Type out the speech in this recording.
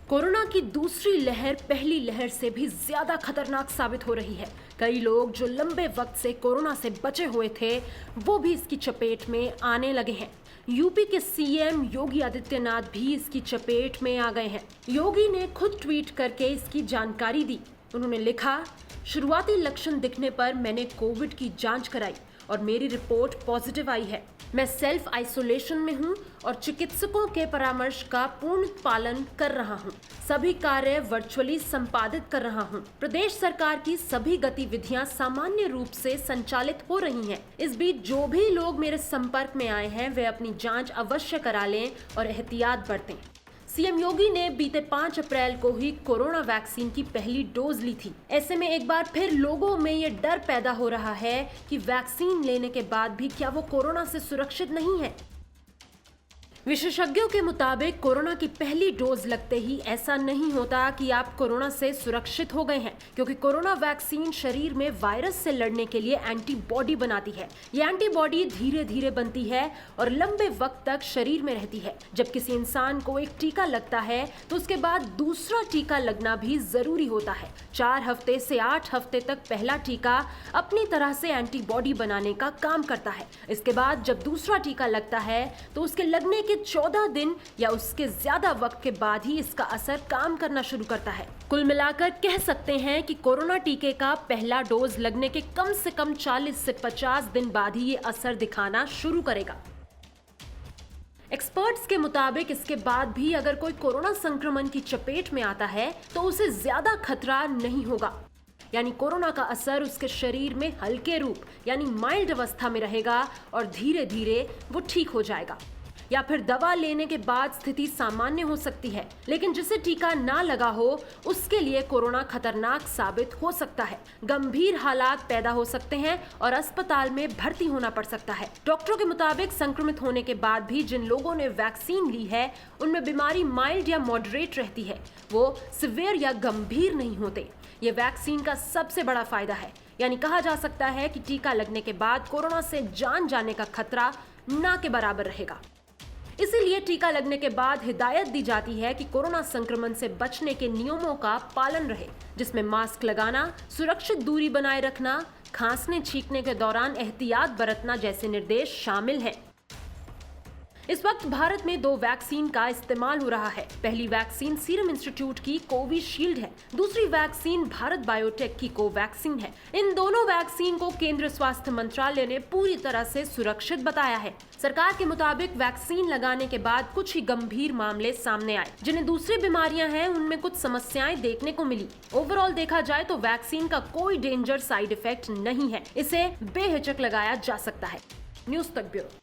Corona की दूसरी लहर पहली लहर से भी ज्यादा खतरनाक साबित हो रही है। कई लोग जो लंबे वक्त से कोरोना से बचे हुए थे वो भी इसकी चपेट में आने लगे हैं। यूपी के सीएम योगी आदित्यनाथ भी इसकी चपेट में आ गए हैं। योगी ने खुद ट्वीट करके इसकी जानकारी दी। उन्होंने लिखा, शुरुआती लक्षण दिखने पर मैंने कोविड की जांच कराई और मेरी रिपोर्ट पॉजिटिव आई है। मैं सेल्फ आइसोलेशन में हूं और चिकित्सकों के परामर्श का पूर्ण पालन कर रहा हूं। सभी कार्य वर्चुअली संपादित कर रहा हूं। प्रदेश सरकार की सभी गतिविधियां सामान्य रूप से संचालित हो रही हैं। इस बीच जो भी लोग मेरे संपर्क में आए हैं वे अपनी जांच अवश्य करा लें और एहतियात बरतें। सीएम योगी ने बीते 5 अप्रैल को ही कोरोना वैक्सीन की पहली डोज ली थी। ऐसे में एक बार फिर लोगों में ये डर पैदा हो रहा है कि वैक्सीन लेने के बाद भी क्या वो कोरोना से सुरक्षित नहीं है। विशेषज्ञों के मुताबिक कोरोना की पहली डोज लगते ही ऐसा नहीं होता कि आप कोरोना से सुरक्षित हो गए हैं, क्योंकि कोरोना वैक्सीन शरीर में वायरस से लड़ने के लिए एंटीबॉडी बनाती है। ये एंटीबॉडी धीरे धीरे बनती है और लंबे वक्त तक शरीर में रहती है। जब किसी इंसान को एक टीका लगता है तो उसके बाद दूसरा टीका लगना भी जरूरी होता है। 4 हफ्ते से 8 हफ्ते तक पहला टीका अपनी तरह से एंटीबॉडी बनाने का काम करता है। इसके बाद जब दूसरा टीका लगता है तो उसके लगने के 14 दिन या उसके ज्यादा वक्त के बाद ही इसका असर काम करना शुरू करता है। कुल मिलाकर कह सकते हैं कि कोरोना टीके का पहला डोज लगने के कम से कम 40 से 50 दिन बाद ही ये असर दिखाना शुरू करेगा। एक्सपर्ट्स के मुताबिक इसके बाद भी अगर कोई कोरोना संक्रमण की चपेट में आता है तो उसे ज्यादा खतरा नहीं होगा, यानी कोरोना का असर उसके शरीर में हल्के रूप यानी माइल्ड अवस्था में रहेगा और धीरे धीरे वो ठीक हो जाएगा। या फिर दवा लेने के बाद स्थिति सामान्य हो सकती है, लेकिन जिसे टीका ना लगा हो उसके लिए कोरोना खतरनाक साबित हो सकता है। गंभीर हालात पैदा हो सकते हैं और अस्पताल में भर्ती होना पड़ सकता है। डॉक्टरों के मुताबिक संक्रमित होने के बाद भी जिन लोगों ने वैक्सीन ली है उनमें बीमारी माइल्ड या मॉडरेट रहती है, वो सिवियर या गंभीर नहीं होते। ये वैक्सीन का सबसे बड़ा फायदा है, यानी कहा जा सकता है कि टीका लगने के बाद कोरोना से जान जाने का खतरा ना के बराबर रहेगा। इसीलिए टीका लगने के बाद हिदायत दी जाती है कि कोरोना संक्रमण से बचने के नियमों का पालन रहे, जिसमें मास्क लगाना, सुरक्षित दूरी बनाए रखना, खांसने छींकने के दौरान एहतियात बरतना जैसे निर्देश शामिल हैं। इस वक्त भारत में 2 वैक्सीन का इस्तेमाल हो रहा है। पहली वैक्सीन सीरम इंस्टीट्यूट की कोविशील्ड है, दूसरी वैक्सीन भारत बायोटेक की कोवैक्सीन है। इन दोनों वैक्सीन को केंद्रीय स्वास्थ्य मंत्रालय ने पूरी तरह से सुरक्षित बताया है। सरकार के मुताबिक वैक्सीन लगाने के बाद कुछ ही गंभीर मामले सामने आए। जिन्हें दूसरी बीमारियां हैं उनमें कुछ समस्याएं देखने को मिली। ओवरऑल देखा जाए तो वैक्सीन का कोई डेंजर साइड इफेक्ट नहीं है, इसे बेहिचक लगाया जा सकता है। न्यूज़ तक ब्यूरो।